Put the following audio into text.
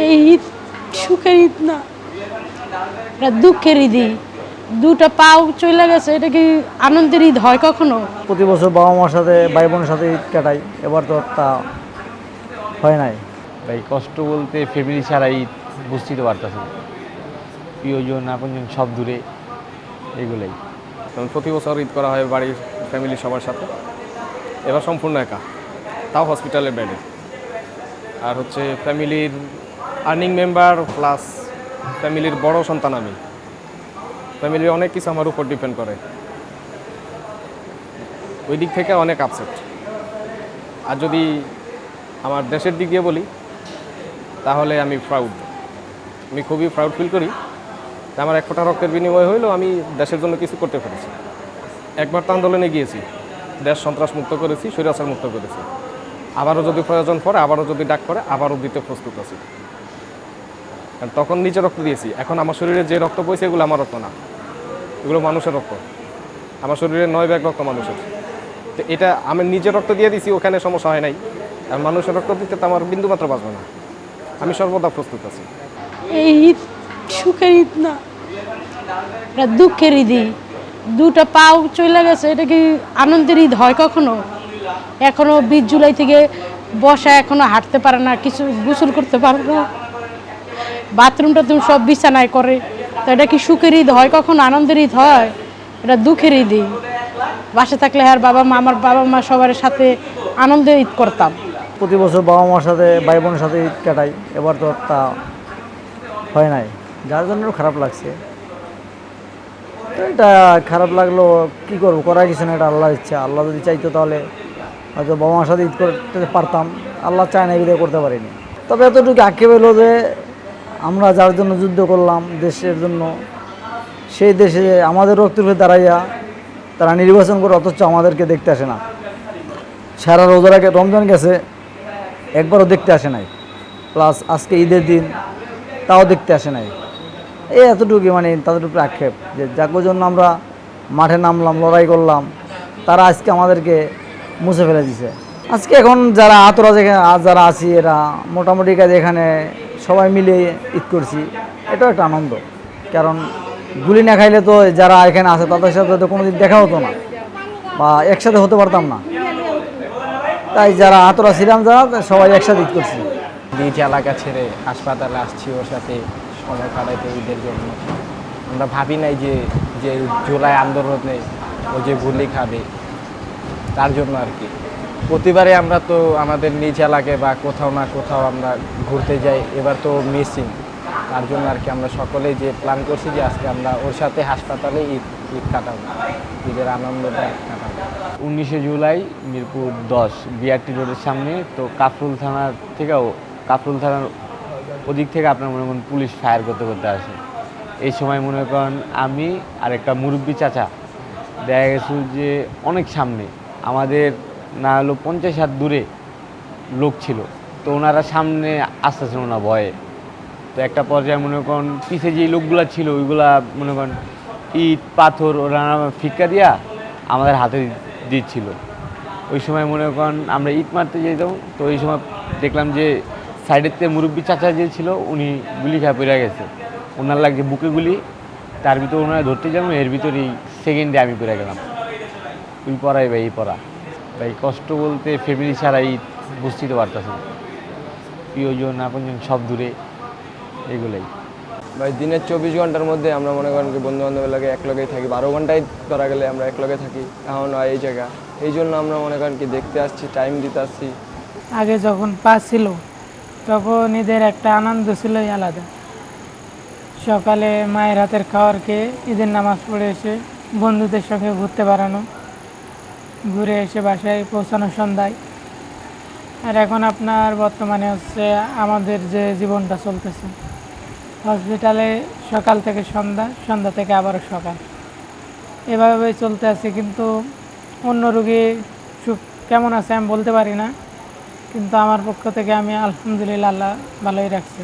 এই ঈদ সুখের ঈদ না, এটা দুঃখের ঈদই। দুটা পাও চলে গেছে, এটা কি আনন্দের ঈদ হয় কখনো? প্রতি বছর বাবা মার সাথে ভাই বোনের সাথে ঈদ কাটাই, এবার তো তা হয় নাই। ভাই কষ্ট বলতে ফ্যামিলি ছাড়া ঈদ বুঝতেই তো পারতেছি, প্রিয়জন আপনজন সব দূরে, এগুলোই। কারণ প্রতি বছর ঈদ করা হয় বাড়ির ফ্যামিলি সবার সাথে, এবার সম্পূর্ণ একা, তাও হসপিটালের বেডে। আর হচ্ছে ফ্যামিলির আর্নিং মেম্বার প্লাস ফ্যামিলির বড় সন্তান আমি, ফ্যামিলির অনেক কিছু আমার উপর ডিপেন্ড করে, ওই দিক থেকে অনেক আপসেট। আর যদি আমার দেশের দিক দিয়ে বলি তাহলে আমি প্রাউড, আমি খুবই প্রাউড ফিল করি যে আমার এক ফোঁটা রক্তের বিনিময় হইলেও আমি দেশের জন্য কিছু করতে পেরেছি। একবার তো আন্দোলনে গিয়েছি, দেশ সন্ত্রাস মুক্ত করেছি, স্বৈরাচার মুক্ত করেছি। আবারও যদি প্রয়োজন পড়ে, আবারও যদি ডাক করে, আবারও দিতে প্রস্তুত আছি। কারণ তখন নিজে রক্ত দিয়েছি, এখন আমার শরীরে যে রক্ত বইছে এগুলো আমার রক্ত না, এগুলো মানুষের রক্ত। আমার শরীরে 9 ব্যাগ রক্ত মানুষের, তো এটা আমি নিজে রক্ত দিয়ে দিছি, ওখানে সমস্যা হয় নাই। আর মানুষের রক্ত দিতে তো আমার বিন্দুমাত্র বাঁচবে না, আমি সর্বদা প্রস্তুত আছি। এই ঈদ সুখের ঈদ না, এটা দুঃখের ঈদই। দুটা পাও চলে গেছে, এটা কি আনন্দের ঈদ হয় কখনো? এখনো 20 জুলাই থেকে বসা, এখনো হাঁটতে পারে না, কিছু গোসল করতে পারে না, বাথরুমটা তুমি সব বিছানায় করে। তো এটা কি সুখের ঈদ হয় কখনো? আনন্দের ঈদ হয়? এটা দুঃখের ঈদই। বাসা থাকলে আর আমার বাবা মা সবার সাথে আনন্দে ঈদ করতাম। প্রতি বছর বাবা মার সাথে ভাই বোনের সাথে ঈদ কাটাই, এবার তো তা হয় নাই, যার জন্য খারাপ লাগছে। তো এটা খারাপ লাগলো, কি করবো, করার কিছু না, এটা আল্লাহর ইচ্ছা। আল্লাহ যদি চাইতো তাহলে হয়তো বাবা মার সাথে ঈদ করতে পারতাম, আল্লাহ চায় না বিদায় করতে পারিনি। তবে এতটুকু আক্ষেপ এলো যে আমরা যার জন্য যুদ্ধ করলাম দেশের জন্য, সেই দেশে আমাদের রক্তের উপরে দাঁড়াইয়া তারা নির্বাচন করে, অথচ আমাদেরকে দেখতে আসে না। সারা রোজার আগে রমজান গেছে, একবারও দেখতে আসে নাই, প্লাস আজকে ঈদের দিন তাও দেখতে আসে নাই। এই এতটুকু মানে তাদের উপরে আক্ষেপ যে যার জন্য আমরা মাঠে নামলাম, লড়াই করলাম, তারা আজকে আমাদেরকে মুছে ফেলে দিছে। আজকে এখন যারা আতরা যেখানে যারা আছি, এরা মোটামুটি কাজে এখানে সবাই মিলে ঈদ করছি, এটাও একটা আনন্দ। কারণ গুলি না খাইলে তো যারা এখানে আছে তাদের সাথে তো কোনো দিন দেখা হতো না বা একসাথে হতে পারতাম না। তাই যারা আতরা ছিলাম, যারা সবাই একসাথে ঈদ করছি। নিজ এলাকা ছেড়ে হাসপাতালে আসছি ওর সাথে সময় কাটাইতে ঈদের জন্য। আমরা ভাবি নাই যে যে জুলাই আন্দোলনে ও যে গুলি খাবে, তার জন্য আর কি। প্রতিবারে আমরা তো আমাদের নিজ এলাকায় বা কোথাও না কোথাও আমরা ঘুরতে যাই, এবার তো মিসিং। তার জন্য আর কি আমরা সকলেই যে প্ল্যান করছি যে আজকে আমরা ওর সাথে হাসপাতালে ঈদ কাটাবো, ঈদের আনন্দটা কাটাবো। 19শে জুলাই মিরপুর 10 বিআরটি রোডের সামনে, তো কাফরুল থানার ওদিক থেকে আপনার মনে করেন পুলিশ ফায়ার করতে করতে আসে। এই সময় মনে করেন আমি আর একটা মুরব্বী চাচা দেখা গেছে যে অনেক সামনে, আমাদের না হলো 50 হাত দূরে লোক ছিল, তো ওনারা সামনে আসতেছিল না ভয়ে। তো একটা পর্যায়ে মনে করেন পিছিয়ে যে লোকগুলা ছিল ওইগুলা মনে করেন ইট পাথর ওরা ফিক্কা দিয়া আমাদের হাতে দিচ্ছিল। ওই সময় মনে করেন আমরা ইট মারতে যেতাম, তো ওই সময় দেখলাম যে সাইডের থেকে মুরব্বী চাচা যে ছিল উনি গুলি খেয়ে পড়ে গেছে, ওনার লাগছে বুকে গুলি। তার ভিতরে ওনারা ধরতে যাবো, এর ভিতরেই সেকেন্ডে আমি পড়ে গেলাম। ওই পড়াই ভাই, এই পড়া ভাই কষ্ট বলতে ফ্যামিলি ছাড়া ঈদ বুঝতেই তো পারতেছি, প্রিয়জন আপনজন সব দূরে, এগুলোই। ভাই দিনের 24 ঘন্টার মধ্যে আমরা মনে করেন কি বন্ধু বান্ধবের লাগে এক লগেই থাকি, 12 ঘন্টায় ধরা গেলে আমরা এক লগে থাকি। এখন এই জায়গা, এই জন্য আমরা মনে করেন কি দেখতে আসছি, টাইম দিতে আসছি। আগে যখন পা ছিল তখন ঈদের একটা আনন্দ ছিলই আলাদা। সকালে মায়ের হাতের খাওয়ার খেয়ে ঈদের নামাজ পড়ে এসে বন্ধুদের সঙ্গে ঘুরতে বেড়ানো, ঘুরে এসে বাসায় পৌঁছানো সন্ধ্যায়। আর এখন আপনার বর্তমানে হচ্ছে আমাদের যে জীবনটা চলতেছে, হসপিটালে সকাল থেকে সন্ধ্যা, সন্ধ্যা থেকে আবারও সকাল, এভাবেই চলতে আছে। কিন্তু অন্য রোগী সুখ কেমন আছে আমি বলতে পারি না, কিন্তু আমার পক্ষ থেকে আমি আলহামদুলিল্লাহ, আল্লাহ ভালোই রাখছি।